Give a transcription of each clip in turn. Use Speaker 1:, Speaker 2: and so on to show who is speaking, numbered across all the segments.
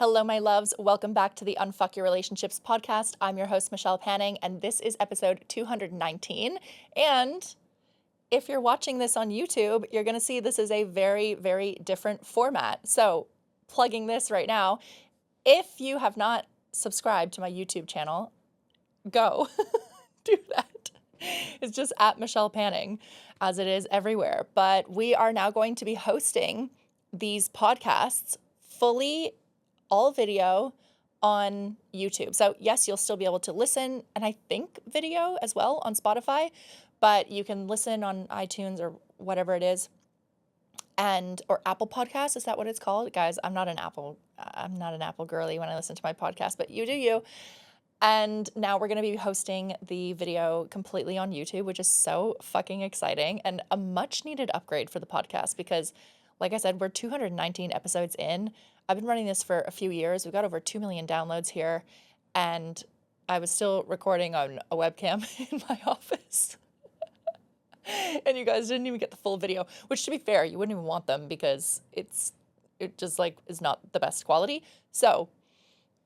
Speaker 1: Hello, my loves. Welcome back to the Unfuck Your Relationships podcast. I'm your host, Michelle Panning, and this is episode 219. And if you're watching this on YouTube, you're going to see this is a very, very different format. So, plugging this right now, if you have not subscribed to my YouTube channel, go do that. It's just at Michelle Panning, as it is everywhere. But we are now going to be hosting these podcasts fully all video on YouTube. So yes, you'll still be able to listen, and I think video as well on Spotify, but you can listen on iTunes or whatever it is, or Apple Podcasts. Is that what it's called? Guys, I'm not an Apple girly when I listen to my podcast, but you do you. And now we're going to be hosting the video completely on YouTube, which is so fucking exciting and a much needed upgrade for the podcast because, like I said, we're 219 episodes in. I've been running this for a few years. We've got over 2 million downloads here, and I was still recording on a webcam in my office. And you guys didn't even get the full video, which, to be fair, you wouldn't even want them because it just like is not the best quality. So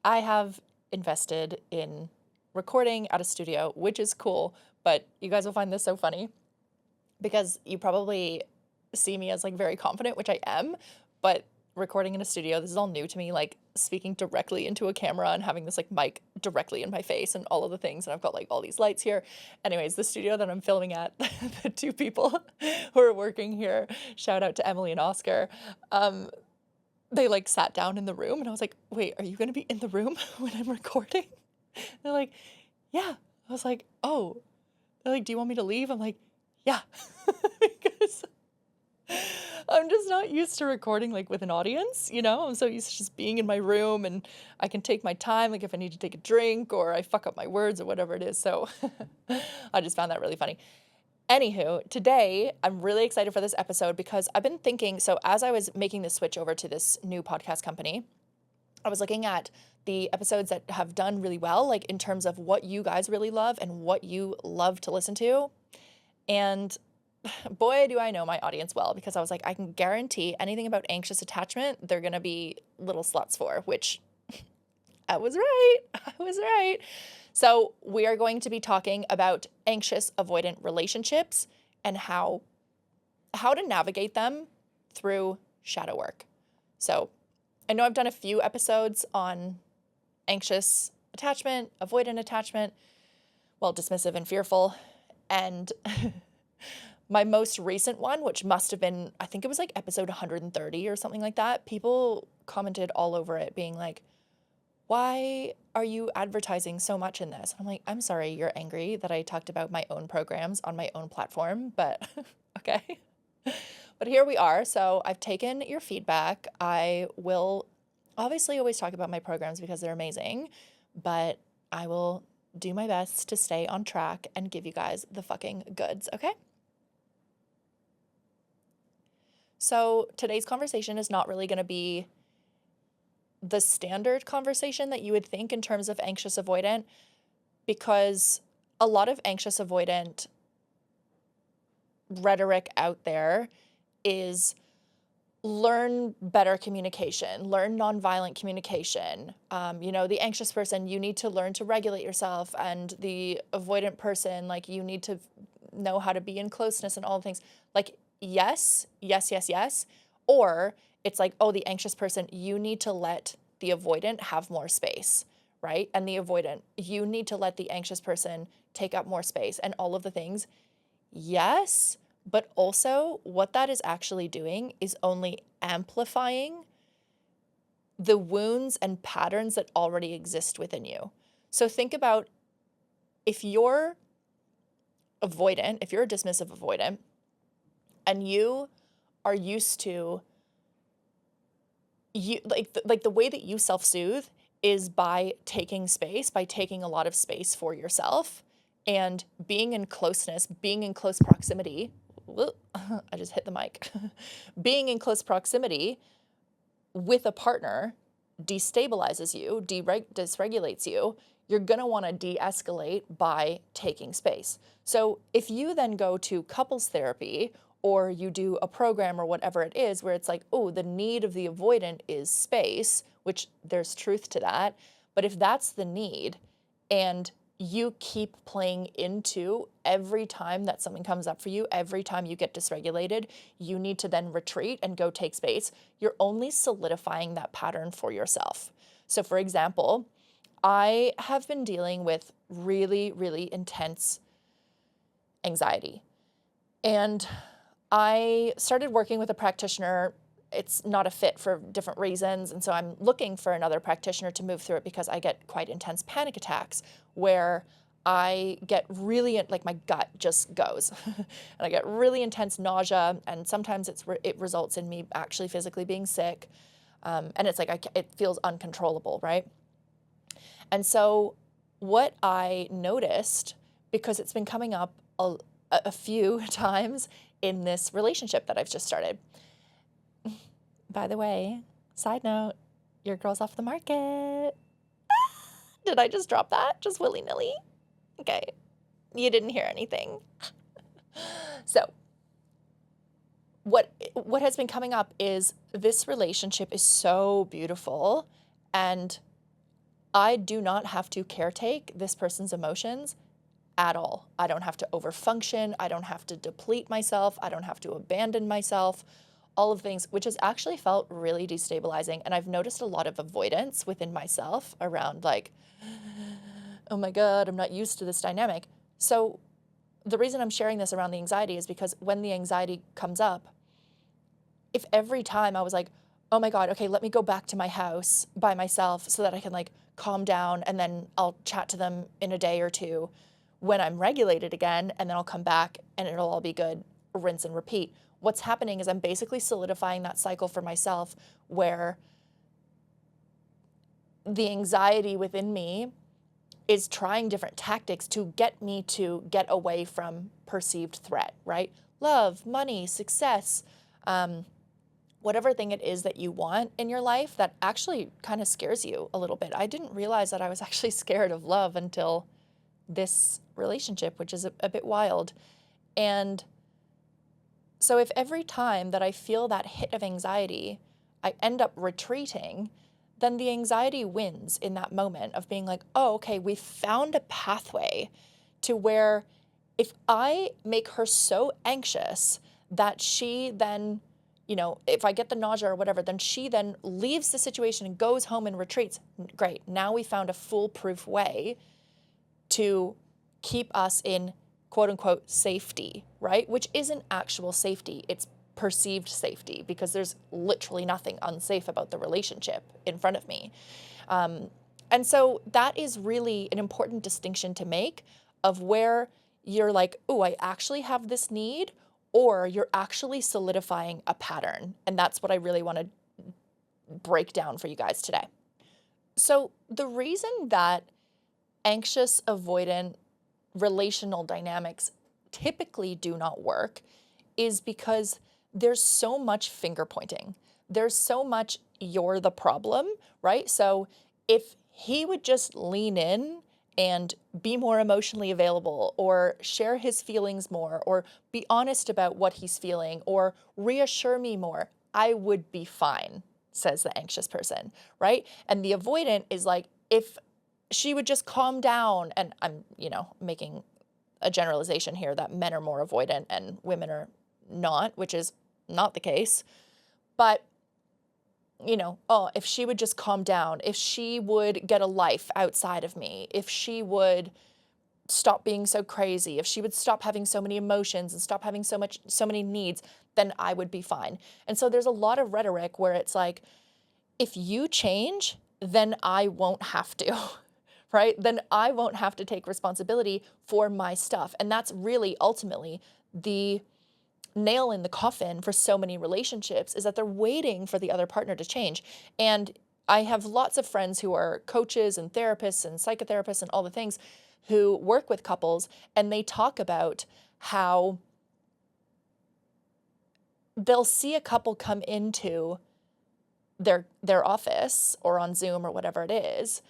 Speaker 1: I have invested in recording at a studio, which is cool, but you guys will find this so funny because you probably see me as like very confident, which I am, but recording in a studio, this is all new to me, like speaking directly into a camera and having this like mic directly in my face and all of the things, and I've got like all these lights here. Anyways, the studio that I'm filming at, the two people who are working here, shout out to Emily and Oscar, they like sat down in the room and I was like, wait, are you gonna be in the room when I'm recording? They're like, yeah. I was like, oh. They're like, do you want me to leave? I'm like, yeah. Because I'm just not used to recording like with an audience, you know? I'm so used to just being in my room and I can take my time, like if I need to take a drink or I fuck up my words or whatever it is. So I just found that really funny. Anywho, today I'm really excited for this episode because I've been thinking, so as I was making the switch over to this new podcast company, I was looking at the episodes that have done really well, like in terms of what you guys really love and what you love to listen to. And boy, do I know my audience well, because I was like, I can guarantee anything about anxious attachment, they're going to be little sluts for, which I was right. So we are going to be talking about anxious avoidant relationships and how to navigate them through shadow work. So I know I've done a few episodes on anxious attachment, avoidant attachment, well, dismissive and fearful. And my most recent one, which must have been, I think it was like episode 130 or something like that, people commented all over it being like, why are you advertising so much in this? I'm like, I'm sorry, you're angry that I talked about my own programs on my own platform, but okay. But here we are. So I've taken your feedback. I will obviously always talk about my programs because they're amazing, but I will do my best to stay on track and give you guys the fucking goods, okay? So today's conversation is not really going to be the standard conversation that you would think in terms of anxious avoidant, because a lot of anxious avoidant rhetoric out there is learn better communication, learn nonviolent communication. The anxious person, you need to learn to regulate yourself, and the avoidant person, like you need to know how to be in closeness and all things. Like, yes. Or it's like, oh, the anxious person, you need to let the avoidant have more space, right? And the avoidant, you need to let the anxious person take up more space and all of the things. Yes, but also what that is actually doing is only amplifying the wounds and patterns that already exist within you. So think about if you're avoidant, if you're a dismissive avoidant, and you are used to the way that you self-soothe is by taking space, by taking a lot of space for yourself and being in closeness, being in close proximity. I just hit the mic. Being in close proximity with a partner destabilizes you, dysregulates you. You're going to want to de-escalate by taking space. So if you then go to couples therapy or you do a program or whatever it is where it's like, oh, the need of the avoidant is space, which there's truth to that. But if that's the need and you keep playing into every time that something comes up for you, every time you get dysregulated, you need to then retreat and go take space, you're only solidifying that pattern for yourself. So for example, I have been dealing with really, really intense anxiety. And I started working with a practitioner. It's not a fit for different reasons. And so I'm looking for another practitioner to move through it because I get quite intense panic attacks where I get really, like my gut just goes and I get really intense nausea. And sometimes it results in me actually physically being sick. And it's like, it feels uncontrollable, right? And so what I noticed, because it's been coming up a few times in this relationship that I've just started. By the way, side note, your girl's off the market. Did I just drop that? Just willy-nilly? Okay. You didn't hear anything. So what has been coming up is this relationship is so beautiful, and I do not have to caretake this person's emotions at all. I don't have to overfunction. I don't have to deplete myself. I don't have to abandon myself, all of things, which has actually felt really destabilizing. And I've noticed a lot of avoidance within myself around like, oh my God, I'm not used to this dynamic. So the reason I'm sharing this around the anxiety is because when the anxiety comes up, if every time I was like, oh my God, okay, let me go back to my house by myself so that I can like calm down and then I'll chat to them in a day or two when I'm regulated again, and then I'll come back and it'll all be good, rinse and repeat. What's happening is I'm basically solidifying that cycle for myself where the anxiety within me is trying different tactics to get me to get away from perceived threat, right? Love, money, success, whatever thing it is that you want in your life that actually kind of scares you a little bit. I didn't realize that I was actually scared of love until this relationship, which is a bit wild. And so if every time that I feel that hit of anxiety, I end up retreating, then the anxiety wins in that moment of being like, oh, okay, we found a pathway to where if I make her so anxious that she then, if I get the nausea or whatever, then she then leaves the situation and goes home and retreats. Great. Now we found a foolproof way to keep us in quote unquote safety, right? Which isn't actual safety. It's perceived safety because there's literally nothing unsafe about the relationship in front of me. And so that is really an important distinction to make of where you're like, oh, I actually have this need, or you're actually solidifying a pattern. And that's what I really want to break down for you guys today. So the reason that anxious, avoidant relational dynamics typically do not work is because there's so much finger pointing. There's so much you're the problem, right? So if he would just lean in and be more emotionally available or share his feelings more or be honest about what he's feeling or reassure me more, I would be fine, says the anxious person, right? And the avoidant is like, if she would just calm down, and I'm, making a generalization here that men are more avoidant and women are not, which is not the case. But, if she would just calm down, if she would get a life outside of me, if she would stop being so crazy, if she would stop having so many emotions and stop having so many needs, then I would be fine. And so there's a lot of rhetoric where it's like, if you change, then I won't have to. Right? Then I won't have to take responsibility for my stuff. And that's really ultimately the nail in the coffin for so many relationships, is that they're waiting for the other partner to change. And I have lots of friends who are coaches and therapists and psychotherapists and all the things who work with couples, and they talk about how they'll see a couple come into their office or on Zoom or whatever it is,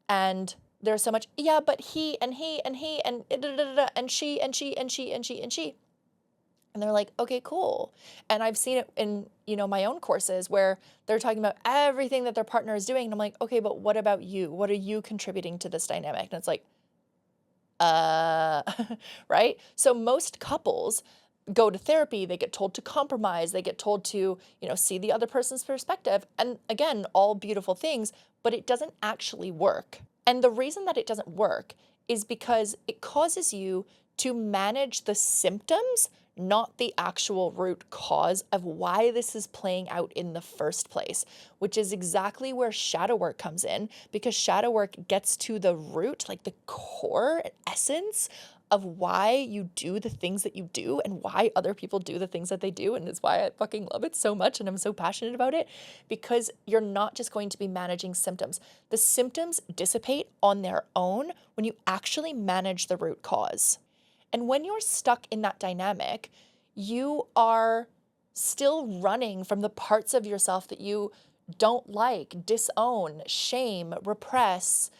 Speaker 1: and there's so much, but he and he and he and da, da, da, da, and she and she and she and she and she. And they're like, okay, cool. And I've seen it in, my own courses where they're talking about everything that their partner is doing. And I'm like, okay, but what about you? What are you contributing to this dynamic? And it's like, uh, right? So most couples go to therapy, they get told to compromise, they get told to, see the other person's perspective. And again, all beautiful things, but it doesn't actually work. And the reason that it doesn't work is because it causes you to manage the symptoms, not the actual root cause of why this is playing out in the first place, which is exactly where shadow work comes in, because shadow work gets to the root, like the core essence of why you do the things that you do and why other people do the things that they do. And it's why I fucking love it so much and I'm so passionate about it, because you're not just going to be managing symptoms. The symptoms dissipate on their own when you actually manage the root cause. And when you're stuck in that dynamic, you are still running from the parts of yourself that you don't like, disown, shame, repress,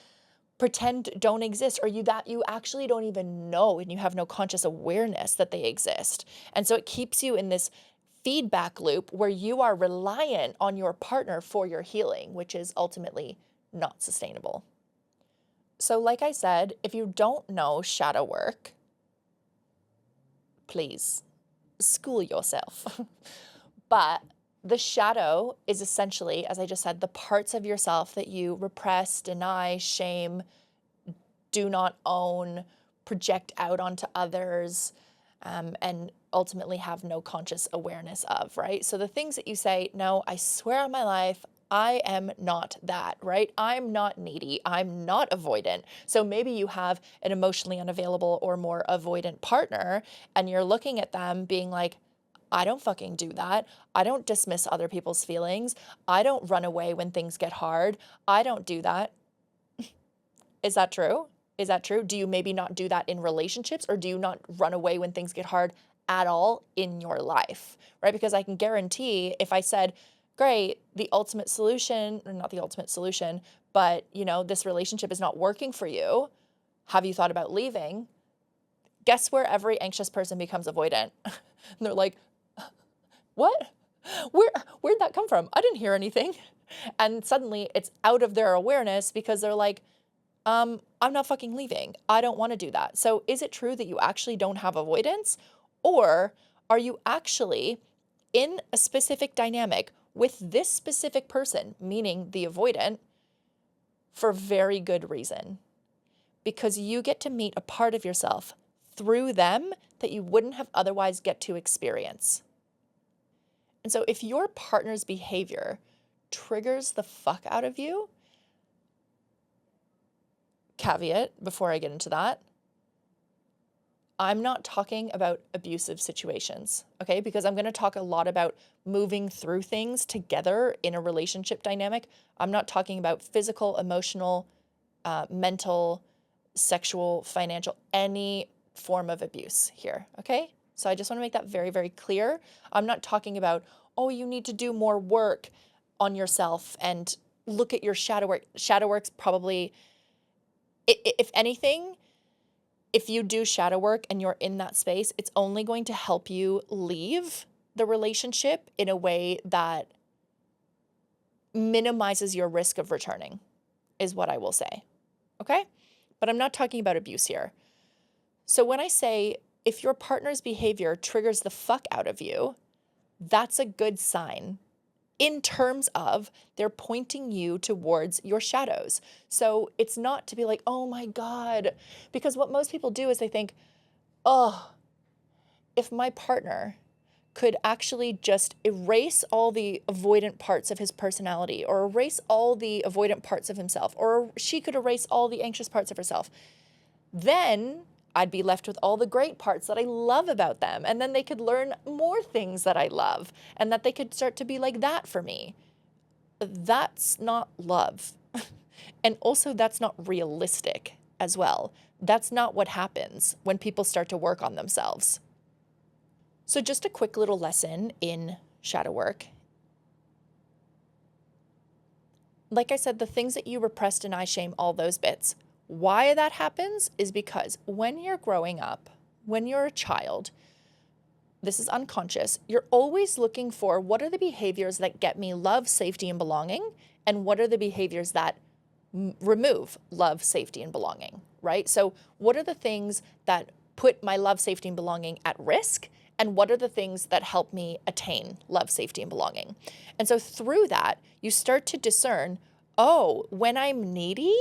Speaker 1: pretend don't exist, or that you actually don't even know and you have no conscious awareness that they exist. And so it keeps you in this feedback loop where you are reliant on your partner for your healing, which is ultimately not sustainable. So like I said, if you don't know shadow work, please school yourself. But the shadow is essentially, as I just said, the parts of yourself that you repress, deny, shame, do not own, project out onto others, and ultimately have no conscious awareness of, right? So the things that you say, no, I swear on my life, I am not that, right? I'm not needy. I'm not avoidant. So maybe you have an emotionally unavailable or more avoidant partner, and you're looking at them being like, I don't fucking do that. I don't dismiss other people's feelings. I don't run away when things get hard. I don't do that. Is that true? Is that true? Do you maybe not do that in relationships, or do you not run away when things get hard at all in your life, right? Because I can guarantee if I said, great, the ultimate solution, or not the ultimate solution, but this relationship is not working for you. Have you thought about leaving? Guess where every anxious person becomes avoidant? And they're like, what? Where'd that come from? I didn't hear anything. And suddenly it's out of their awareness because they're like, I'm not fucking leaving. I don't want to do that. So is it true that you actually don't have avoidance? Or are you actually in a specific dynamic with this specific person, meaning the avoidant, for very good reason? Because you get to meet a part of yourself through them that you wouldn't have otherwise get to experience. And so if your partner's behavior triggers the fuck out of you, caveat before I get into that, I'm not talking about abusive situations, okay? Because I'm going to talk a lot about moving through things together in a relationship dynamic. I'm not talking about physical, emotional, mental, sexual, financial, any form of abuse here, okay? So I just want to make that very, very clear. I'm not talking about, oh, you need to do more work on yourself and look at your shadow work. Shadow work's probably, if anything, if you do shadow work and you're in that space, it's only going to help you leave the relationship in a way that minimizes your risk of returning, is what I will say, okay? But I'm not talking about abuse here. So when I say if your partner's behavior triggers the fuck out of you, that's a good sign in terms of they're pointing you towards your shadows. So it's not to be like, oh my God, because what most people do is they think, oh, if my partner could actually just erase all the avoidant parts of his personality, or erase all the avoidant parts of himself, or she could erase all the anxious parts of herself, then I'd be left with all the great parts that I love about them. And then they could learn more things that I love and that they could start to be like that for me. That's not love. And also that's not realistic as well. That's not what happens when people start to work on themselves. So just a quick little lesson in shadow work. Like I said, the things that you repress, deny, shame, all those bits. Why that happens is because when you're growing up, when you're a child, this is unconscious, you're always looking for what are the behaviors that get me love, safety, and belonging, and what are the behaviors that remove love, safety, and belonging, right? So what are the things that put my love, safety, and belonging at risk? And what are the things that help me attain love, safety, and belonging? And so through that, you start to discern, oh, when I'm needy,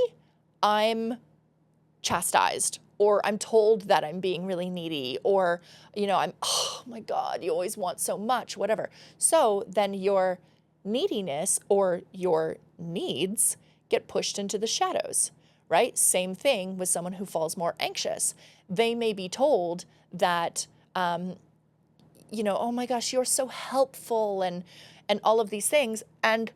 Speaker 1: I'm chastised, or I'm told that I'm being really needy, or, I'm, oh my God, you always want so much, whatever. So then your neediness or your needs get pushed into the shadows, right? Same thing with someone who falls more anxious. They may be told that, oh my gosh, you're so helpful and all of these things. And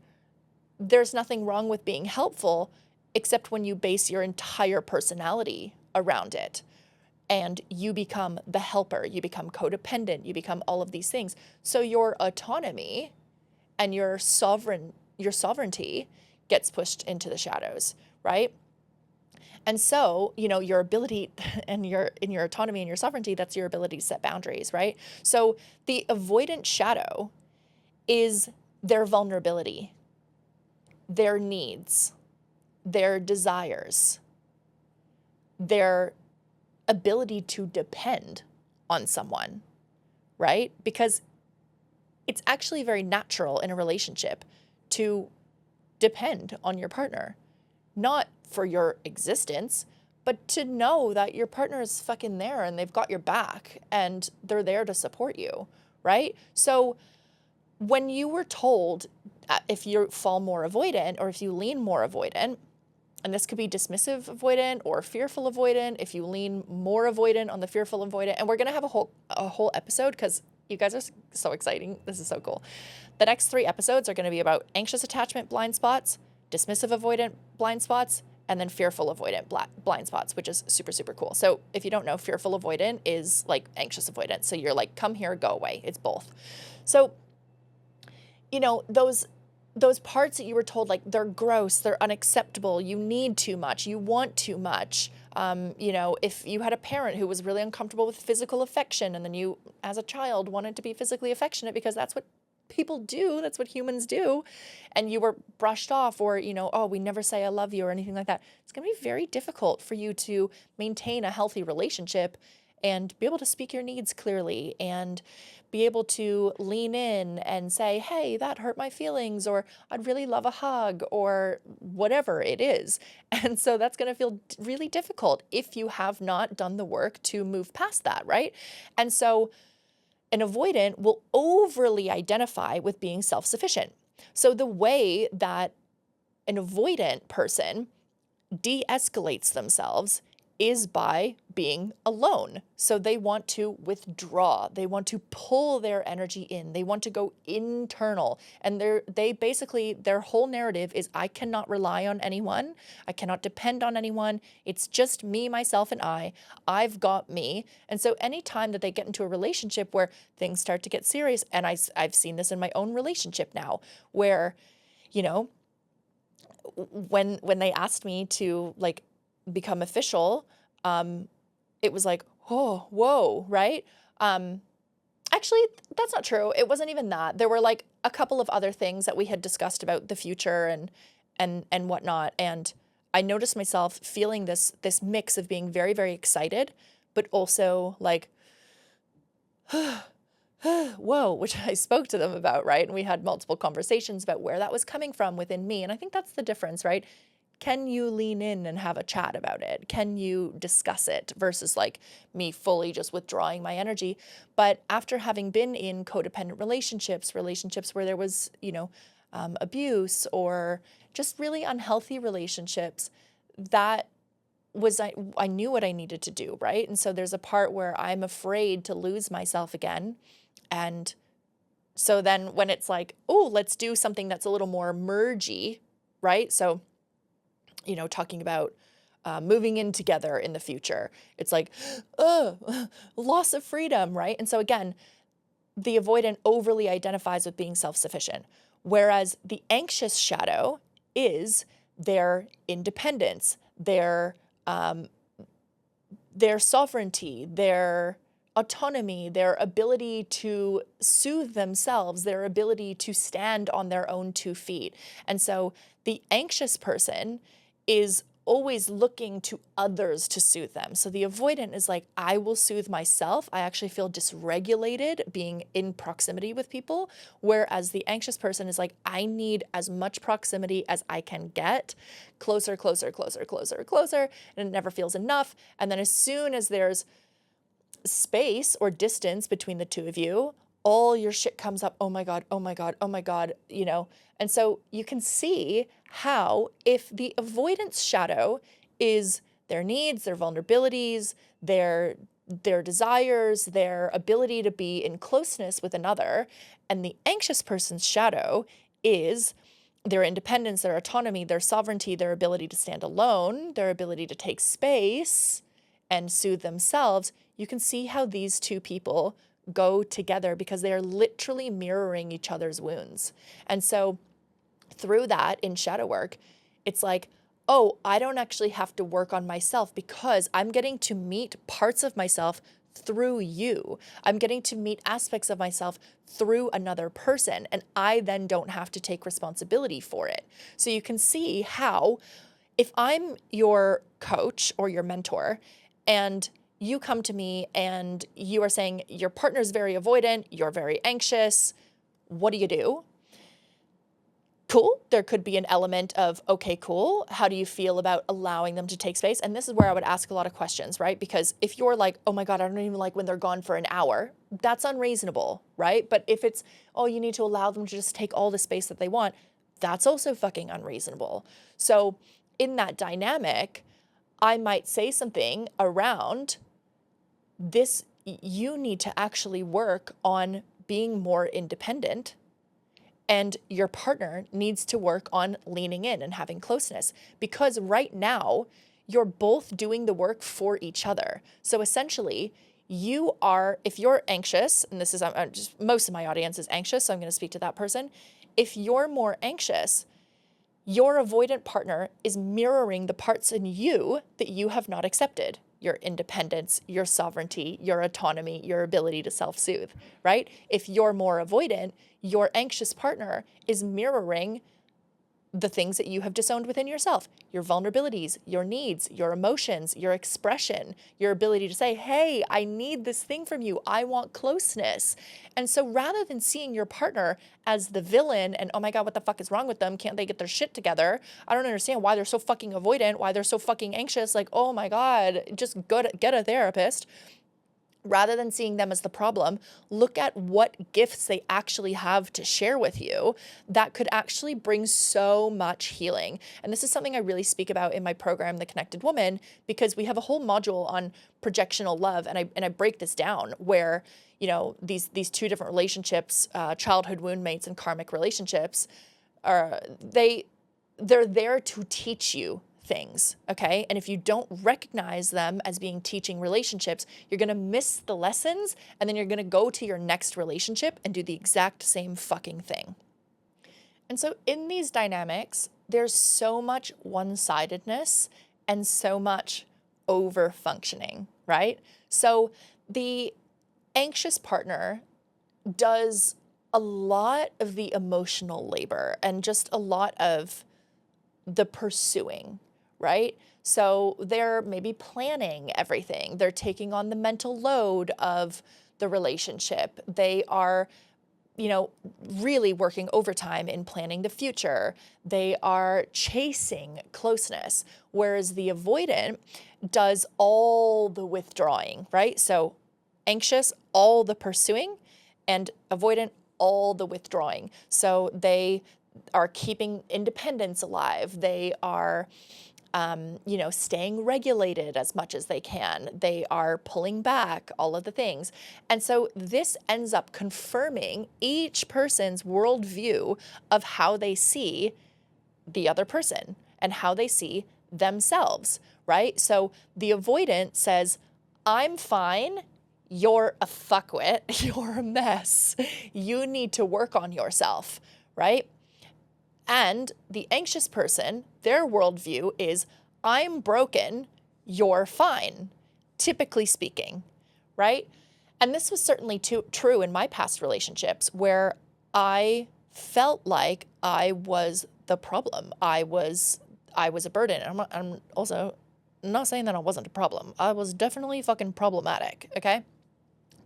Speaker 1: there's nothing wrong with being helpful, except when you base your entire personality around it and you become the helper, you become codependent, you become all of these things. So your autonomy and your sovereignty gets pushed into the shadows, right? And so, your ability and in your autonomy and your sovereignty, that's your ability to set boundaries, right? So the avoidant shadow is their vulnerability, their needs, their desires, their ability to depend on someone, right? Because it's actually very natural in a relationship to depend on your partner, not for your existence, but to know that your partner is fucking there and they've got your back and they're there to support you, right? So when you were told if you fall more avoidant or if you lean more avoidant, and this could be dismissive avoidant or fearful avoidant, if you lean more avoidant on the fearful avoidant, and we're going to have a whole episode because you guys are so exciting. This is so cool. The next 3 episodes are going to be about anxious attachment blind spots, dismissive avoidant blind spots, and then fearful avoidant blind spots, which is super, super cool. So if you don't know, fearful avoidant is like anxious avoidant. So you're like, come here, go away. It's both. So, those parts that you were told, like, they're gross, they're unacceptable, you need too much, you want too much. If you had a parent who was really uncomfortable with physical affection and then you, as a child, wanted to be physically affectionate because that's what people do, that's what humans do, and you were brushed off or, oh, we never say I love you or anything like that, it's going to be very difficult for you to maintain a healthy relationship and be able to speak your needs clearly and be able to lean in and say, hey, that hurt my feelings, or I'd really love a hug, or whatever it is. And so that's going to feel really difficult if you have not done the work to move past that, right? And so an avoidant will overly identify with being self-sufficient. So the way that an avoidant person de-escalates themselves is by being alone. So they want to withdraw. They want to pull their energy in. They want to go internal. And they basically, their whole narrative is, I cannot rely on anyone. I cannot depend on anyone. It's just me, myself, and I. I've got me. And so anytime that they get into a relationship where things start to get serious, and I've seen this in my own relationship now, where, when they asked me to like become official, it was like, oh, whoa, right? Actually, that's not true. It wasn't even that. There were like a couple of other things that we had discussed about the future and whatnot. And I noticed myself feeling this mix of being very, very excited, but also like, whoa, which I spoke to them about, right? And we had multiple conversations about where that was coming from within me. And I think that's the difference, right? Can you lean in and have a chat about it? Can you discuss it versus like me fully just withdrawing my energy? But after having been in codependent relationships where there was, abuse or just really unhealthy relationships, that was, I knew what I needed to do, right? And so there's a part where I'm afraid to lose myself again. And so then when it's like, oh, let's do something that's a little more mergy, right? So talking about moving in together in the future. It's like, loss of freedom, right? And so again, the avoidant overly identifies with being self-sufficient, whereas the anxious shadow is their independence, their sovereignty, their autonomy, their ability to soothe themselves, their ability to stand on their own 2 feet. And so the anxious person is always looking to others to soothe them. So the avoidant is like, I will soothe myself. I actually feel dysregulated being in proximity with people. Whereas the anxious person is like, I need as much proximity as I can get, closer, closer, closer, closer, closer, and it never feels enough. And then as soon as there's space or distance between the two of you, all your shit comes up. Oh my God, oh my God, oh my God, you know? And so you can see how if the avoidance shadow is their needs, their vulnerabilities, their desires, their ability to be in closeness with another, and the anxious person's shadow is their independence, their autonomy, their sovereignty, their ability to stand alone, their ability to take space and soothe themselves, you can see how these two people go together because they are literally mirroring each other's wounds. And so through that in shadow work, it's like, oh, I don't actually have to work on myself because I'm getting to meet parts of myself through you. I'm getting to meet aspects of myself through another person, and I then don't have to take responsibility for it. So you can see how if I'm your coach or your mentor and you come to me and you are saying your partner's very avoidant, you're very anxious, what do you do? Cool. There could be an element of, okay, cool. How do you feel about allowing them to take space? And this is where I would ask a lot of questions, right? Because if you're like, oh my God, I don't even like when they're gone for an hour, that's unreasonable, right? But if it's, oh, you need to allow them to just take all the space that they want, that's also fucking unreasonable. So in that dynamic, I might say something around this, you need to actually work on being more independent, and your partner needs to work on leaning in and having closeness, because right now you're both doing the work for each other. So essentially, you are, if you're anxious, and this is just most of my audience is anxious, so I'm going to speak to that person. If you're more anxious, your avoidant partner is mirroring the parts in you that you have not accepted. Your independence, your sovereignty, your autonomy, your ability to self-soothe, right? If you're more avoidant, your anxious partner is mirroring the things that you have disowned within yourself, your vulnerabilities, your needs, your emotions, your expression, your ability to say, hey, I need this thing from you. I want closeness. And so rather than seeing your partner as the villain and, oh my God, what the fuck is wrong with them? Can't they get their shit together? I don't understand why they're so fucking avoidant, why they're so fucking anxious. Like, oh my God, just go get a therapist. Rather than seeing them as the problem, look at what gifts they actually have to share with you that could actually bring so much healing. And this is something I really speak about in my program, The Connected Woman, because we have a whole module on projectional love. And I break this down where, you know, these two different relationships, childhood wound mates and karmic relationships, they're there to teach you things, okay? And if you don't recognize them as being teaching relationships, you're gonna miss the lessons, and then you're gonna go to your next relationship and do the exact same fucking thing. And so in these dynamics, there's so much one-sidedness and so much over-functioning, right? So the anxious partner does a lot of the emotional labor and just a lot of the pursuing, right? So they're maybe planning everything. They're taking on the mental load of the relationship. They are, you know, really working overtime in planning the future. They are chasing closeness, whereas the avoidant does all the withdrawing, right? So anxious, all the pursuing, and avoidant, all the withdrawing. So they are keeping independence alive. They are, you know, staying regulated as much as they can. They are pulling back, all of the things. And so this ends up confirming each person's worldview of how they see the other person and how they see themselves, right? So the avoidant says, I'm fine. You're a fuckwit. You're a mess. You need to work on yourself, right? And the anxious person, their worldview is, I'm broken, you're fine, typically speaking, right? And this was certainly true in my past relationships where I felt like I was the problem. I was a burden. I'm also not saying that I wasn't a problem. I was definitely fucking problematic, okay?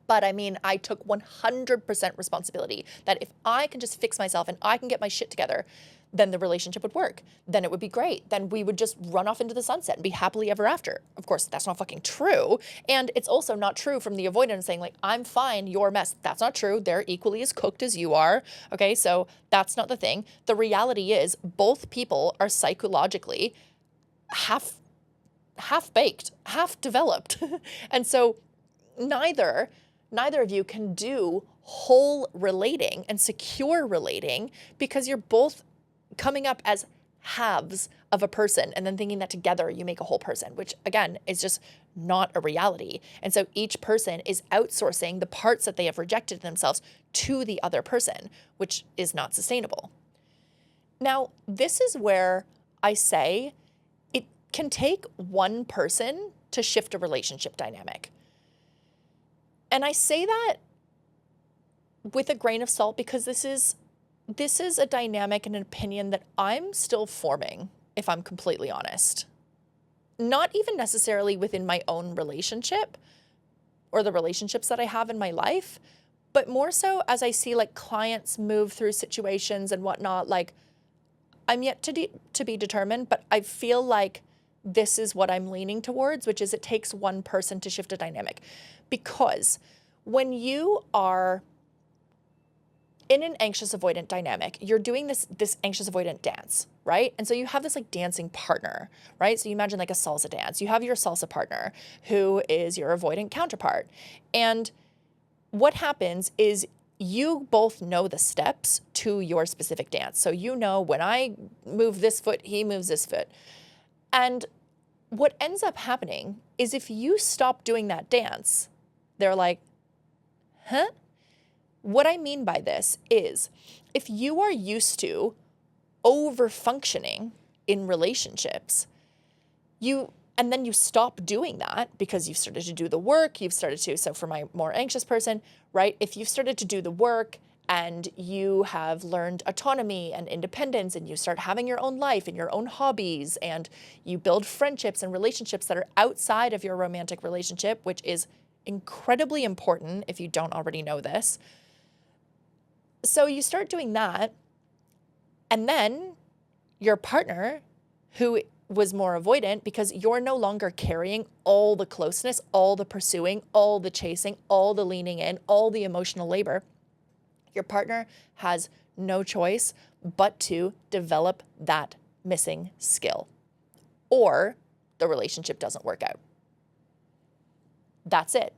Speaker 1: But I mean, I took 100% responsibility that if I can just fix myself and I can get my shit together, then the relationship would work. Then it would be great. Then we would just run off into the sunset and be happily ever after. Of course, that's not fucking true. And it's also not true from the avoidant saying like, I'm fine, you're a mess. That's not true. They're equally as cooked as you are. Okay, so that's not the thing. The reality is both people are psychologically half-baked, half-developed. And so neither of you can do whole relating and secure relating because you're both coming up as halves of a person and then thinking that together you make a whole person, which again is just not a reality. And so each person is outsourcing the parts that they have rejected themselves to the other person, which is not sustainable. Now, this is where I say it can take one person to shift a relationship dynamic. And I say that with a grain of salt because this is a dynamic and an opinion that I'm still forming, if I'm completely honest. Not even necessarily within my own relationship or the relationships that I have in my life, but more so as I see like clients move through situations and whatnot. Like I'm yet to be determined, but I feel like this is what I'm leaning towards, which is it takes one person to shift a dynamic. Because when you are in an anxious avoidant dynamic, you're doing this anxious avoidant dance, right? And so you have this like dancing partner, right? So you imagine like a salsa dance. You have your salsa partner who is your avoidant counterpart. And what happens is you both know the steps to your specific dance. So you know when I move this foot, he moves this foot. And what ends up happening is if you stop doing that dance, they're like, huh? What I mean by this is if you are used to over-functioning in relationships, and then you stop doing that because you've started to do the work, so for my more anxious person, right? If you've started to do the work and you have learned autonomy and independence and you start having your own life and your own hobbies and you build friendships and relationships that are outside of your romantic relationship, which is incredibly important if you don't already know this. So you start doing that, and then your partner, who was more avoidant, because you're no longer carrying all the closeness, all the pursuing, all the chasing, all the leaning in, all the emotional labor, your partner has no choice but to develop that missing skill, or the relationship doesn't work out. That's it.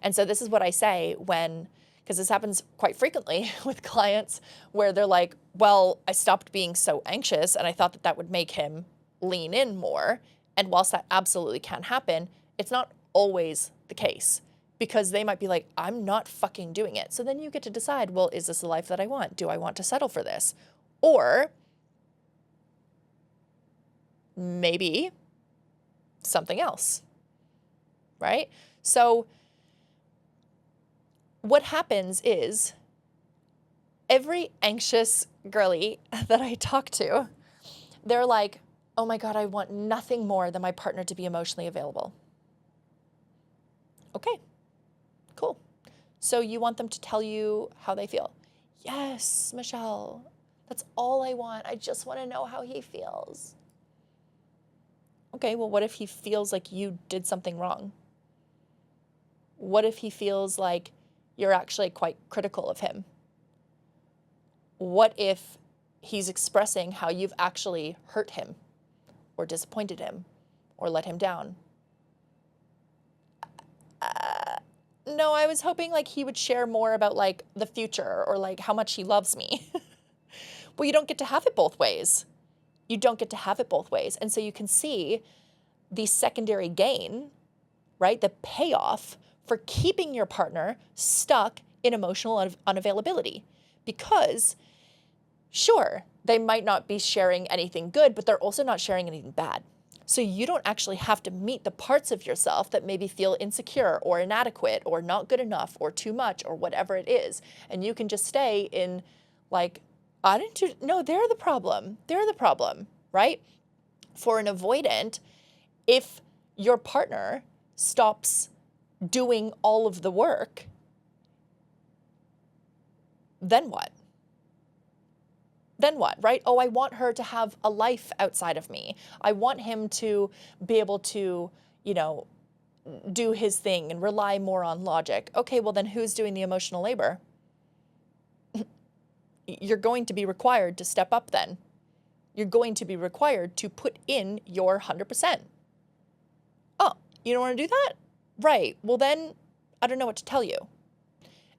Speaker 1: And so this is what I say because this happens quite frequently with clients where they're like, well, I stopped being so anxious and I thought that would make him lean in more. And whilst that absolutely can happen, it's not always the case because they might be like, I'm not fucking doing it. So then you get to decide, well, is this the life that I want? Do I want to settle for this? Or maybe something else, right? So what happens is every anxious girly that I talk to, they're like, oh my God, I want nothing more than my partner to be emotionally available. Okay, cool. So you want them to tell you how they feel? Yes, Michelle, that's all I want. I just want to know how he feels. Okay, well, what if he feels like you did something wrong? What if he feels like you're actually quite critical of him? What if he's expressing how you've actually hurt him or disappointed him or let him down? No, I was hoping like he would share more about like the future or like how much he loves me. Well, you don't get to have it both ways. You don't get to have it both ways. And so you can see the secondary gain, right? The payoff for keeping your partner stuck in emotional unavailability. Because, sure, they might not be sharing anything good, but they're also not sharing anything bad, So you don't actually have to meet the parts of yourself that maybe feel insecure or inadequate or not good enough or too much or whatever it is. And you can just stay in like, I didn't do, no, they're the problem. They're the problem, right? For an avoidant, if your partner stops doing all of the work, then what? Then what, right? Oh, I want her to have a life outside of me. I want him to be able to, do his thing and rely more on logic. Okay, well then who's doing the emotional labor? You're going to be required to step up then. You're going to be required to put in your 100%. Oh, you don't want to do that? Right. Well then, I don't know what to tell you.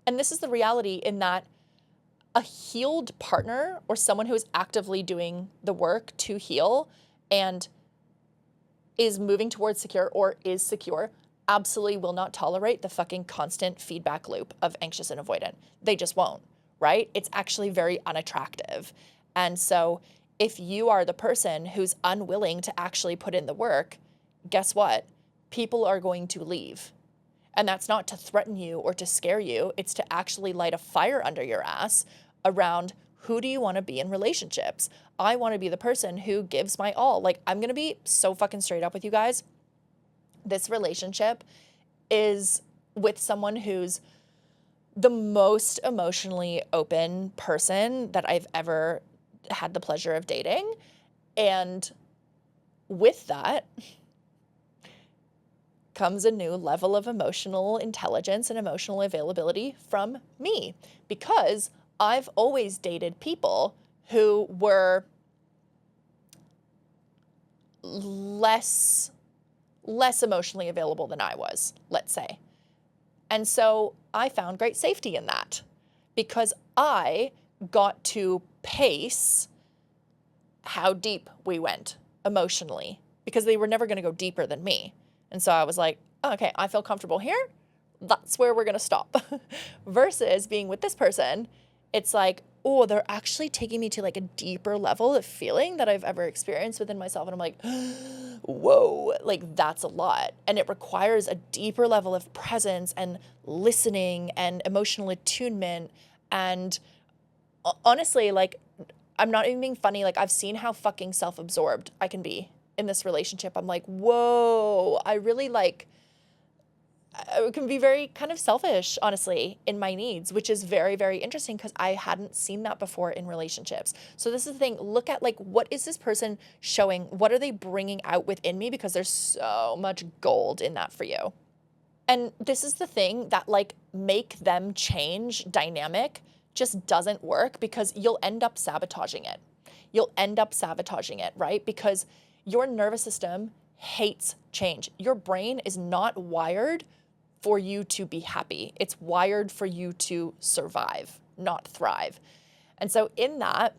Speaker 1: And this is the reality in that a healed partner or someone who is actively doing the work to heal and is moving towards secure or is secure absolutely will not tolerate the fucking constant feedback loop of anxious and avoidant. They just won't, right? It's actually very unattractive. And so if you are the person who's unwilling to actually put in the work, guess what? People are going to leave. And that's not to threaten you or to scare you. It's to actually light a fire under your ass around who do you want to be in relationships? I want to be the person who gives my all. Like, I'm going to be so fucking straight up with you guys. This relationship is with someone who's the most emotionally open person that I've ever had the pleasure of dating. And with that comes a new level of emotional intelligence and emotional availability from me, because I've always dated people who were less emotionally available than I was, let's say. And so I found great safety in that because I got to pace how deep we went emotionally, because they were never going to go deeper than me. And so I was like, oh, okay, I feel comfortable here. That's where we're going to stop. Versus being with this person, it's like, oh, they're actually taking me to like a deeper level of feeling that I've ever experienced within myself. And I'm like, whoa, like that's a lot. And it requires a deeper level of presence and listening and emotional attunement. And honestly, like, I'm not even being funny. Like, I've seen how fucking self-absorbed I can be in this relationship. I'm like, whoa, I can be very kind of selfish, honestly, in my needs, which is very, very interesting because I hadn't seen that before in relationships. So this is the thing. Look at like, what is this person showing? What are they bringing out within me? Because there's so much gold in that for you. And this is the thing that like make them change dynamic just doesn't work, because you'll end up sabotaging it. You'll end up sabotaging it, right? Because your nervous system hates change. Your brain is not wired for you to be happy. It's wired for you to survive, not thrive. And so in that,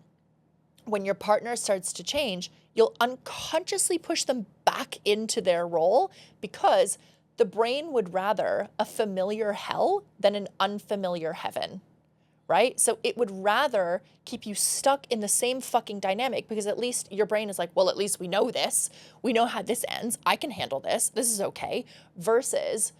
Speaker 1: when your partner starts to change, you'll unconsciously push them back into their role, because the brain would rather a familiar hell than an unfamiliar heaven, right? So it would rather keep you stuck in the same fucking dynamic, because at least your brain is like, well, at least we know this. We know how this ends. I can handle this. This is okay. Versus,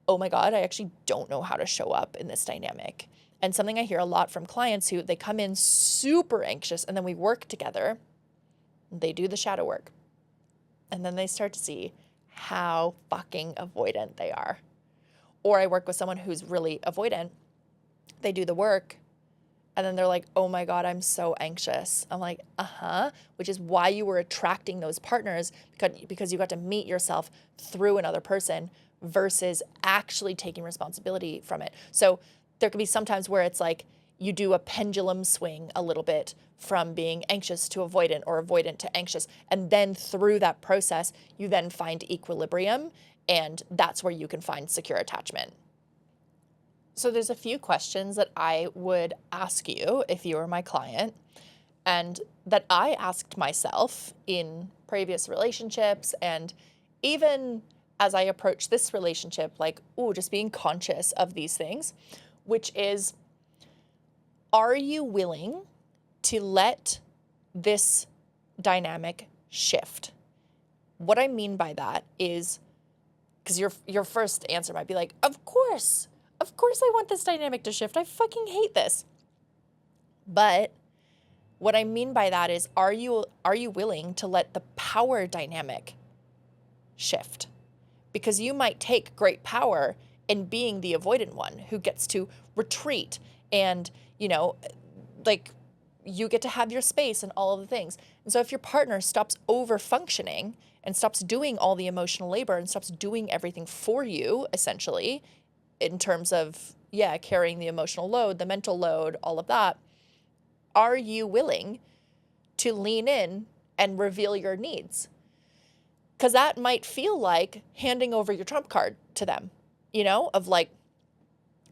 Speaker 1: oh my God, I actually don't know how to show up in this dynamic. And something I hear a lot from clients who they come in super anxious, and then we work together, they do the shadow work, and then they start to see how fucking avoidant they are. Or I work with someone who's really avoidant. They do the work, and then they're like, oh my God, I'm so anxious. I'm like, which is why you were attracting those partners, because you got to meet yourself through another person versus actually taking responsibility from it. So there could be some times where it's like you do a pendulum swing a little bit from being anxious to avoidant or avoidant to anxious. And then through that process, you then find equilibrium, and that's where you can find secure attachment. So there's a few questions that I would ask you if you were my client, and that I asked myself in previous relationships, and even as I approach this relationship, like, just being conscious of these things, which is, are you willing to let this dynamic shift? What I mean by that is, because your first answer might be like, of course I want this dynamic to shift. I fucking hate this. But what I mean by that is, are you willing to let the power dynamic shift? Because you might take great power in being the avoidant one who gets to retreat and, like, you get to have your space and all of the things. And so if your partner stops over functioning and stops doing all the emotional labor and stops doing everything for you, essentially, in terms of, carrying the emotional load, the mental load, all of that, are you willing to lean in and reveal your needs? Because that might feel like handing over your trump card to them, of like,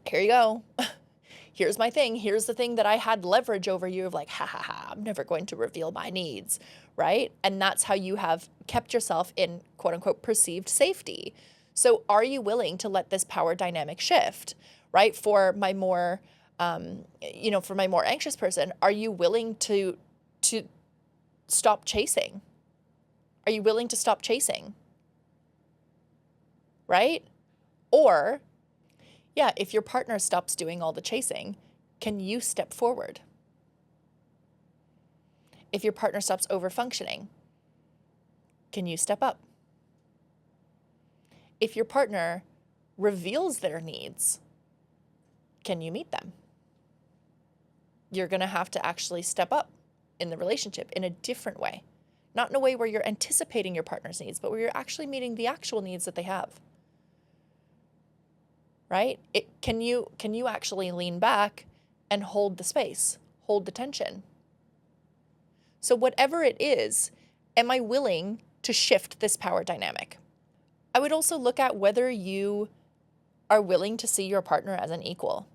Speaker 1: here you go. Here's my thing. Here's the thing that I had leverage over you, of like, ha ha ha, I'm never going to reveal my needs, right? And that's how you have kept yourself in quote unquote perceived safety. So are you willing to let this power dynamic shift, right? For my more, for my more anxious person, are you willing to stop chasing? Are you willing to stop chasing? Right? Or, if your partner stops doing all the chasing, can you step forward? If your partner stops over-functioning, can you step up? If your partner reveals their needs, can you meet them? You're going to have to actually step up in the relationship in a different way. Not in a way where you're anticipating your partner's needs, but where you're actually meeting the actual needs that they have. Right? Can you actually lean back and hold the space, hold the tension? So whatever it is, am I willing to shift this power dynamic? I would also look at whether you are willing to see your partner as an equal.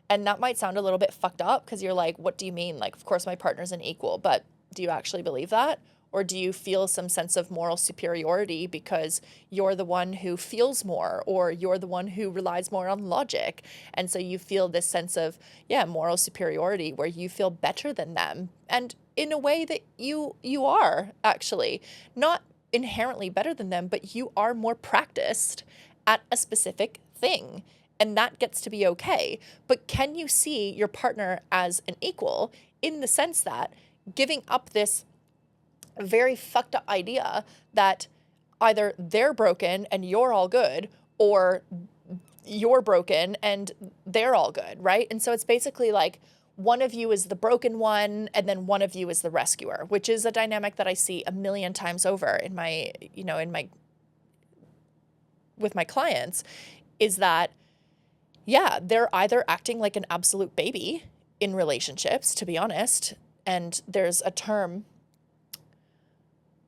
Speaker 1: And that might sound a little bit fucked up because you're like, what do you mean? Like, of course my partner's an equal, but do you actually believe that? Or do you feel some sense of moral superiority because you're the one who feels more, or you're the one who relies more on logic? And so you feel this sense of, moral superiority where you feel better than them. And in a way that you are actually not inherently better than them, but you are more practiced at a specific thing. And that gets to be okay. But can you see your partner as an equal in the sense that giving up this very fucked up idea that either they're broken and you're all good, or you're broken and they're all good, right? And so it's basically like one of you is the broken one and then one of you is the rescuer, which is a dynamic that I see a million times over in my, with my clients, is that, they're either acting like an absolute baby in relationships, to be honest. And there's a term,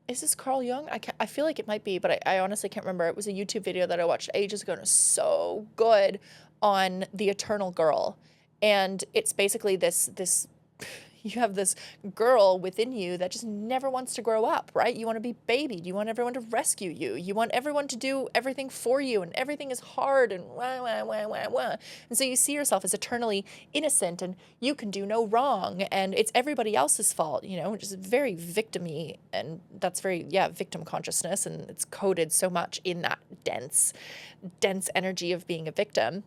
Speaker 1: is this Carl Jung? I feel like it might be, but I honestly can't remember. It was a YouTube video that I watched ages ago and it was so good, on the eternal girl. And it's basically this you have this girl within you that just never wants to grow up, right? You want to be babied. You want everyone to rescue you. You want everyone to do everything for you, and everything is hard and wah, wah, wah, wah, wah. And so you see yourself as eternally innocent and you can do no wrong and it's everybody else's fault, which is very victim-y, and that's very, victim consciousness, and it's coded so much in that dense energy of being a victim.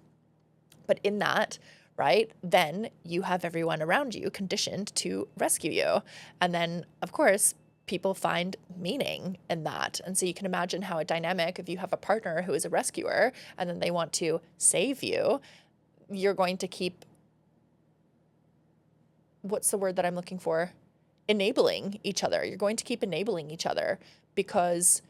Speaker 1: But in that, right, then you have everyone around you conditioned to rescue you. And then, of course, people find meaning in that. And so you can imagine how a dynamic, if you have a partner who is a rescuer and then they want to save you, you're going to keep, what's the word that I'm looking for? Enabling each other. You're going to keep enabling each other because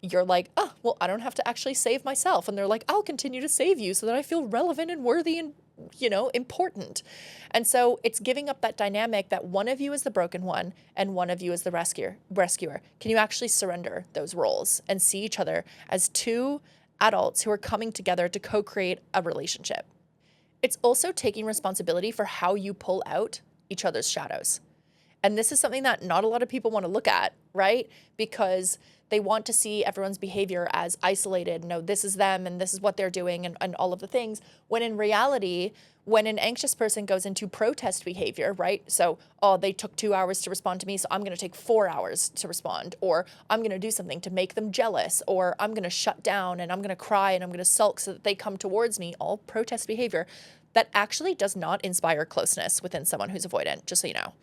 Speaker 1: you're like, oh, well, I don't have to actually save myself. And they're like, I'll continue to save you so that I feel relevant and worthy and important. And so it's giving up that dynamic that one of you is the broken one and one of you is the rescuer. Can you actually surrender those roles and see each other as two adults who are coming together to co-create a relationship? It's also taking responsibility for how you pull out each other's shadows. And this is something that not a lot of people want to look at, right? Because they want to see everyone's behavior as isolated. No, this is them and this is what they're doing and all of the things. When in reality, when an anxious person goes into protest behavior, right? So, oh, they took 2 hours to respond to me, so I'm going to take 4 hours to respond, or I'm going to do something to make them jealous, or I'm going to shut down and I'm going to cry and I'm going to sulk so that they come towards me, all protest behavior, that actually does not inspire closeness within someone who's avoidant, just so you know.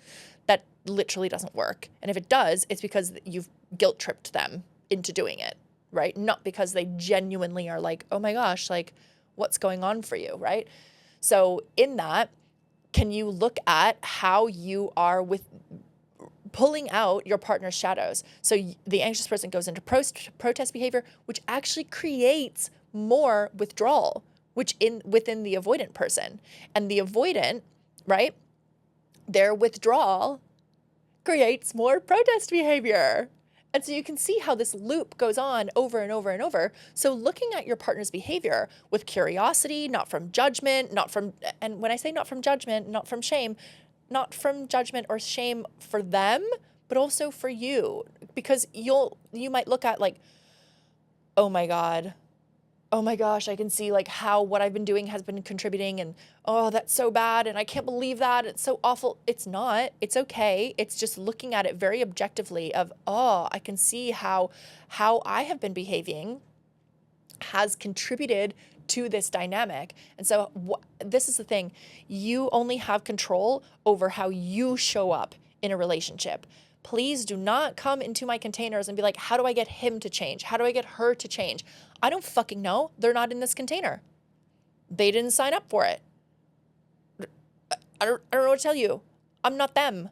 Speaker 1: That literally doesn't work. And if it does, it's because you've guilt tripped them into doing it, right? Not because they genuinely are like, oh my gosh, like, what's going on for you, right? So in that, can you look at how you are with pulling out your partner's shadows? So the anxious person goes into protest behavior, which actually creates more withdrawal, within the avoidant person. And the avoidant, right, their withdrawal creates more protest behavior. And so you can see how this loop goes on over and over and over. So looking at your partner's behavior with curiosity, not from judgment, and when I say not from judgment, not from shame, not from judgment or shame for them, but also for you. Because you might look at like, oh my gosh, I can see like how what I've been doing has been contributing, and oh, that's so bad, and I can't believe that, it's so awful. It's not, it's okay. It's just looking at it very objectively of, oh, I can see how I have been behaving has contributed to this dynamic. And so this is the thing, you only have control over how you show up in a relationship. Please do not come into my containers and be like, how do I get him to change? How do I get her to change? I don't fucking know. They're not in this container. They didn't sign up for it. I don't know what to tell you. I'm not them.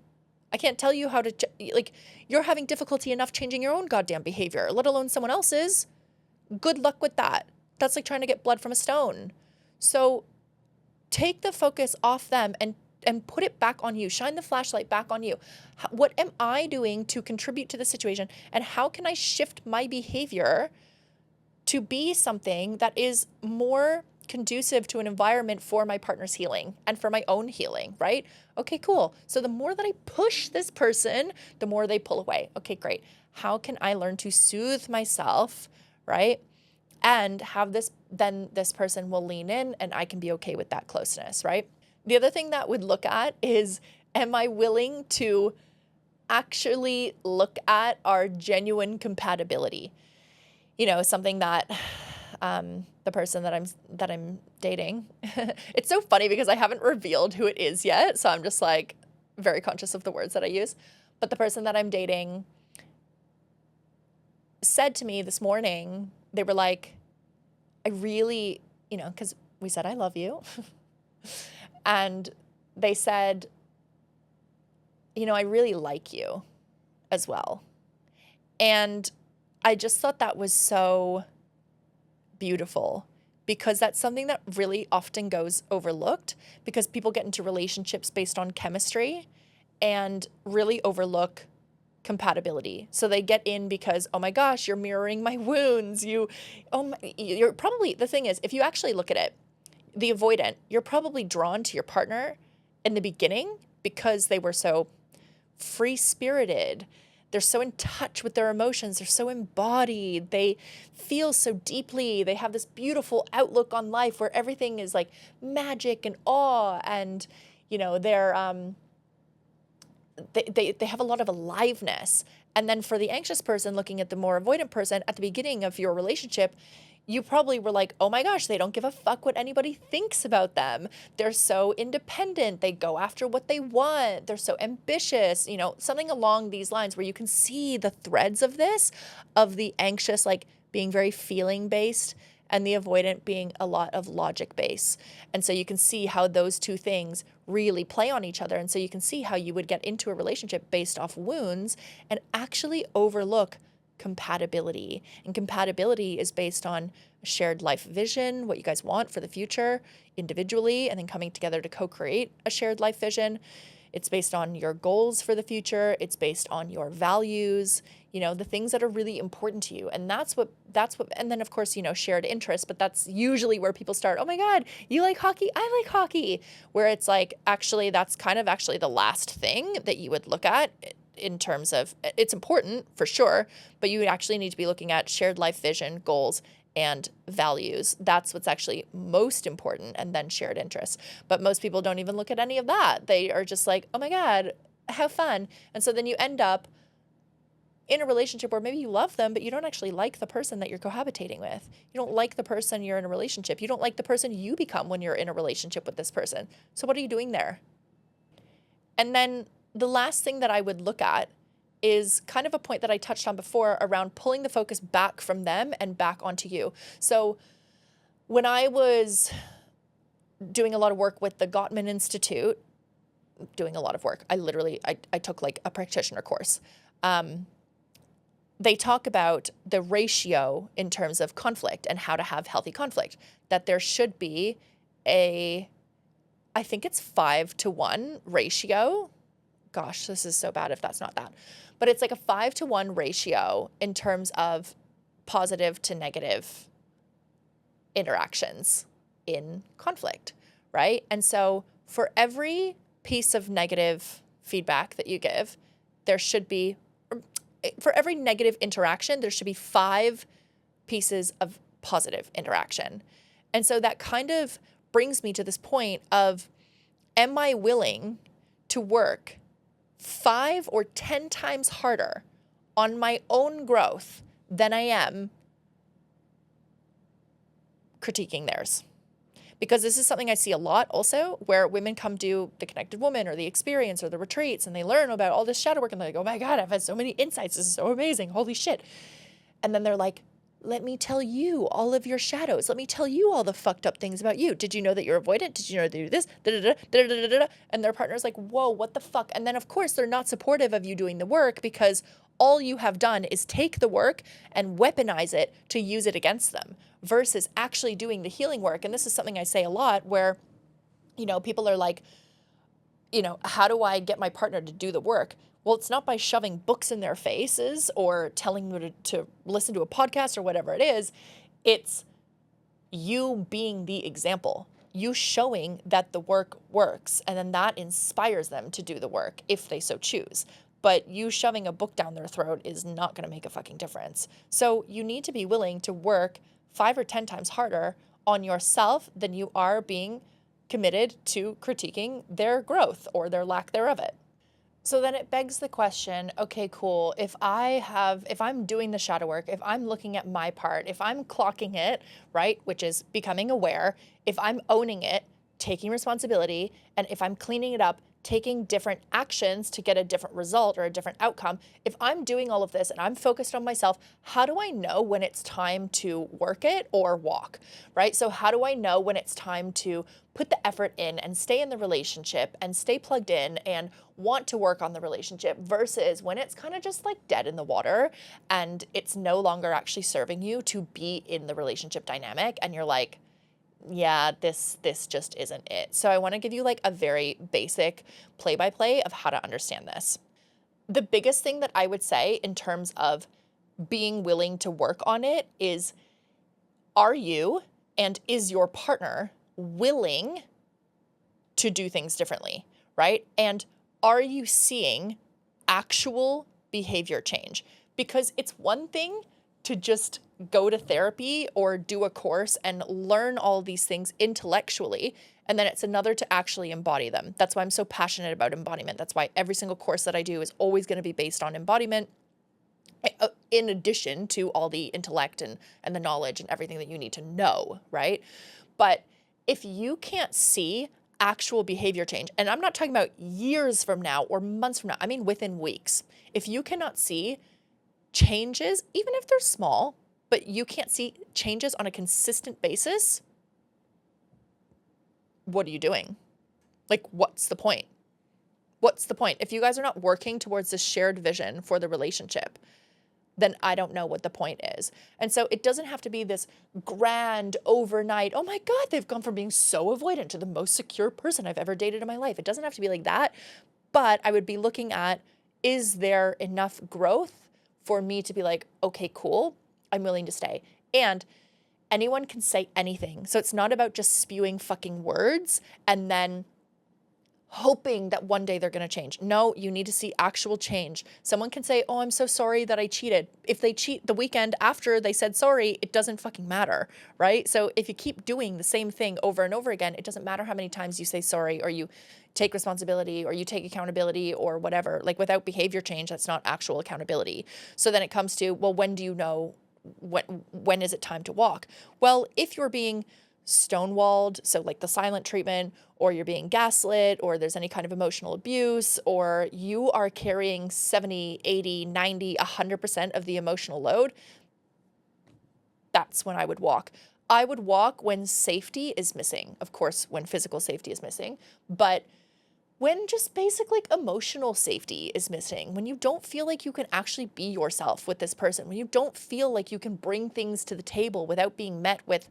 Speaker 1: I can't tell you how to, like, you're having difficulty enough changing your own goddamn behavior, let alone someone else's. Good luck with that. That's like trying to get blood from a stone. So take the focus off them and put it back on you. Shine the flashlight back on you. What am I doing to contribute to the situation? And how can I shift my behavior to be something that is more conducive to an environment for my partner's healing and for my own healing, right? Okay, cool. So the more that I push this person, the more they pull away. Okay, great. How can I learn to soothe myself, right? And have then this person will lean in and I can be okay with that closeness, right? The other thing that we'd look at is, am I willing to actually look at our genuine compatibility? You know, something that the person that I'm dating, it's so funny because I haven't revealed who it is yet. So I'm just like very conscious of the words that I use. But the person that I'm dating said to me this morning, they were like, I really, because we said, I love you. And they said, I really like you as well. And I just thought that was so beautiful, because that's something that really often goes overlooked, because people get into relationships based on chemistry and really overlook compatibility. So they get in because, oh my gosh, you're mirroring my wounds. You're probably, the thing is, if you actually look at it, the avoidant, you're probably drawn to your partner in the beginning because they were so free-spirited. They're so in touch with their emotions. They're so embodied. They feel so deeply. They have this beautiful outlook on life where everything is like magic and awe, and they're they have a lot of aliveness. And then for the anxious person looking at the more avoidant person at the beginning of your relationship, you probably were like, oh my gosh, they don't give a fuck what anybody thinks about them. They're so independent. They go after what they want. They're so ambitious, something along these lines, where you can see the threads of this, of the anxious, like being very feeling based, and the avoidant being a lot of logic based. And so you can see how those two things really play on each other. And so you can see how you would get into a relationship based off wounds and actually overlook compatibility. And compatibility is based on a shared life vision, what you guys want for the future individually, and then coming together to co-create a shared life vision. It's based on your goals for the future. It's based on your values, the things that are really important to you. And that's what, and then of course, shared interests, but that's usually where people start. Oh my God, you like hockey? I like hockey. Where it's like, actually, that's kind of actually the last thing that you would look at in terms of, it's important for sure, but you actually need to be looking at shared life vision, goals, and values. That's what's actually most important, and then shared interests. But most people don't even look at any of that. They are just like, oh my God, how fun. And so then you end up in a relationship where maybe you love them, but you don't actually like the person that you're cohabitating with. You don't like the person you're in a relationship. You don't like the person you become when you're in a relationship with this person. So what are you doing there? And then the last thing that I would look at is kind of a point that I touched on before around pulling the focus back from them and back onto you. So when I was doing a lot of work with the Gottman Institute, doing a lot of work, I took like a practitioner course. They talk about the ratio in terms of conflict and how to have healthy conflict, that there should be I think it's 5-to-1 ratio. Gosh, this is so bad if that's not that. But it's like a 5-to-1 ratio in terms of positive to negative interactions in conflict, right? And so for every piece of negative feedback that you give, there should be, for every negative interaction, there should be 5 pieces of positive interaction. And so that kind of brings me to this point of, am I willing to work 5 or 10 times harder on my own growth than I am critiquing theirs? Because this is something I see a lot also, where women come do the Connected Woman or the experience or the retreats, and they learn about all this shadow work, and they're like, oh my God, I've had so many insights. This is so amazing. Holy shit. And then they're like, let me tell you all of your shadows. Let me tell you all the fucked up things about you. Did you know that you're avoidant? Did you know that you do this? And their partner's like, whoa, what the fuck? And then of course they're not supportive of you doing the work, because all you have done is take the work and weaponize it to use it against them, versus actually doing the healing work. And this is something I say a lot where, people are like, how do I get my partner to do the work? Well, it's not by shoving books in their faces or telling them to listen to a podcast or whatever it is. It's you being the example, you showing that the work works, and then that inspires them to do the work if they so choose. But you shoving a book down their throat is not going to make a fucking difference. So you need to be willing to work 5 or 10 times harder on yourself than you are being committed to critiquing their growth or their lack thereof it. So then it begs the question, okay, cool. If I'm doing the shadow work, if I'm looking at my part, if I'm clocking it, right, which is becoming aware, if I'm owning it, taking responsibility, and if I'm cleaning it up, taking different actions to get a different result or a different outcome, if I'm doing all of this and I'm focused on myself, how do I know when it's time to work it or walk, right? So how do I know when it's time to put the effort in and stay in the relationship and stay plugged in and want to work on the relationship, versus when it's kind of just like dead in the water and it's no longer actually serving you to be in the relationship dynamic, and you're like, yeah, this just isn't it. So I want to give you like a very basic play-by-play of how to understand this. The biggest thing that I would say in terms of being willing to work on it is, are you and is your partner willing to do things differently, right? And are you seeing actual behavior change? Because it's one thing to just go to therapy or do a course and learn all these things intellectually, and then it's another to actually embody them. That's why I'm so passionate about embodiment. That's why every single course that I do is always going to be based on embodiment, in addition to all the intellect and the knowledge and everything that you need to know, right? But if you can't see actual behavior change, and I'm not talking about years from now or months from now, I mean within weeks, if you cannot see changes, even if they're small, but you can't see changes on a consistent basis, what are you doing? Like, what's the point? What's the point? If you guys are not working towards this shared vision for the relationship, then I don't know what the point is. And so it doesn't have to be this grand overnight, oh my God, they've gone from being so avoidant to the most secure person I've ever dated in my life. It doesn't have to be like that. But I would be looking at, is there enough growth for me to be like, okay, cool, I'm willing to stay. And anyone can say anything. So it's not about just spewing fucking words and then hoping that one day they're going to change. No, you need to see actual change. Someone can say, oh, I'm so sorry that I cheated. If they cheat the weekend after they said sorry, it doesn't fucking matter, right? So if you keep doing the same thing over and over again, it doesn't matter how many times you say sorry or you take responsibility or you take accountability or whatever. Like without behavior change, that's not actual accountability. So then it comes to, well, when do you know when is it time to walk? Well, if you're being stonewalled, so like the silent treatment, or you're being gaslit, or there's any kind of emotional abuse, or you are carrying 70, 80, 90, 100% of the emotional load, that's when I would walk. I would walk when safety is missing. Of course, when physical safety is missing, but when just basic like emotional safety is missing, when you don't feel like you can actually be yourself with this person, when you don't feel like you can bring things to the table without being met with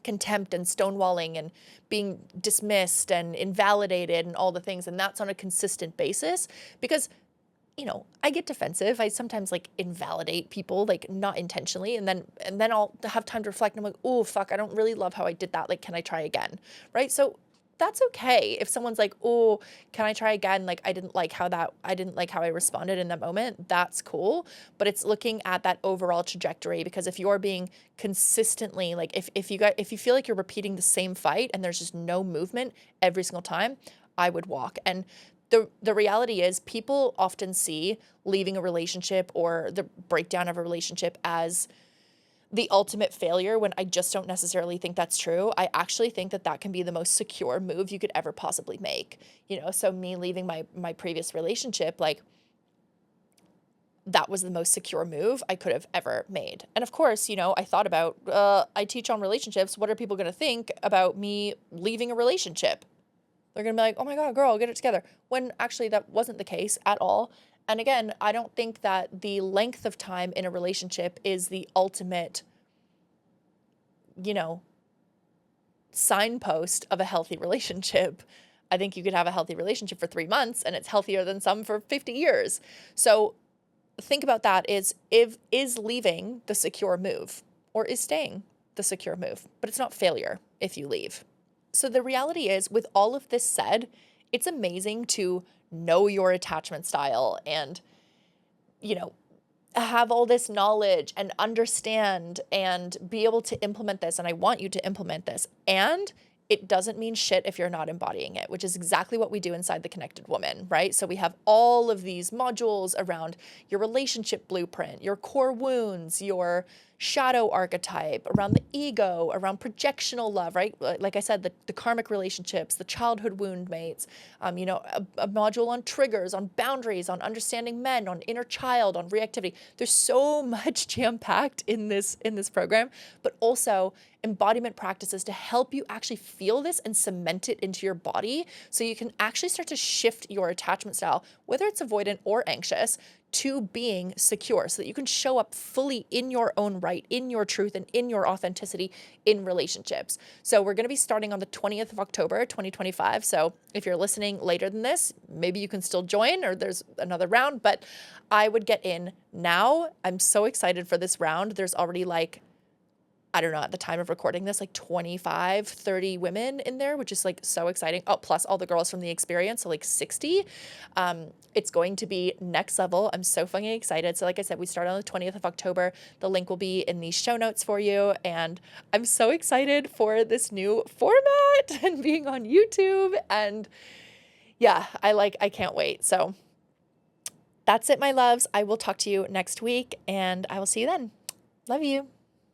Speaker 1: contempt and stonewalling and being dismissed and invalidated and all the things. And that's on a consistent basis because, I get defensive. I sometimes like invalidate people, like not intentionally. And then I'll have time to reflect. And I'm like, oh, fuck, I don't really love how I did that. Like, can I try again? Right. So that's okay. If someone's like, oh, can I try again? Like, I didn't like how I responded in that moment. That's cool. But it's looking at that overall trajectory, because if you're being consistently, like if you feel like you're repeating the same fight and there's just no movement every single time, I would walk. And the reality is people often see leaving a relationship or the breakdown of a relationship as the ultimate failure, when I just don't necessarily think that's true. I actually think that can be the most secure move you could ever possibly make. So me leaving my previous relationship, like that was the most secure move I could have ever made. And of course, I thought about, I teach on relationships. What are people going to think about me leaving a relationship? They're going to be like, oh my God, girl, get it together. When actually that wasn't the case at all. And again, I don't think that the length of time in a relationship is the ultimate, signpost of a healthy relationship. I think you could have a healthy relationship for 3 months and it's healthier than some for 50 years. So think about that is leaving the secure move or is staying the secure move, but it's not failure if you leave. So the reality is, with all of this said, it's amazing to know your attachment style and, have all this knowledge and understand and be able to implement this. And I want you to implement this. And it doesn't mean shit if you're not embodying it, which is exactly what we do inside the Connected Woman, right? So we have all of these modules around your relationship blueprint, your core wounds, your shadow archetype, around the ego, around projectional love, right? Like I said, the karmic relationships, the childhood wound mates, a module on triggers, on boundaries, on understanding men, on inner child, on reactivity. There's so much jam-packed in this program, but also embodiment practices to help you actually feel this and cement it into your body so you can actually start to shift your attachment style, whether it's avoidant or anxious, to being secure so that you can show up fully in your own right, in your truth, and in your authenticity in relationships. So we're going to be starting on the 20th of October, 2025. So if you're listening later than this, maybe you can still join or there's another round, but I would get in now. I'm so excited for this round. There's already I don't know, at the time of recording this, 25, 30 women in there, which is so exciting. Oh, plus all the girls from the experience, so 60. It's going to be next level. I'm so fucking excited. So like I said, we start on the 20th of October. The link will be in the show notes for you. And I'm so excited for this new format and being on YouTube. And yeah, I can't wait. So that's it, my loves. I will talk to you next week and I will see you then. Love you.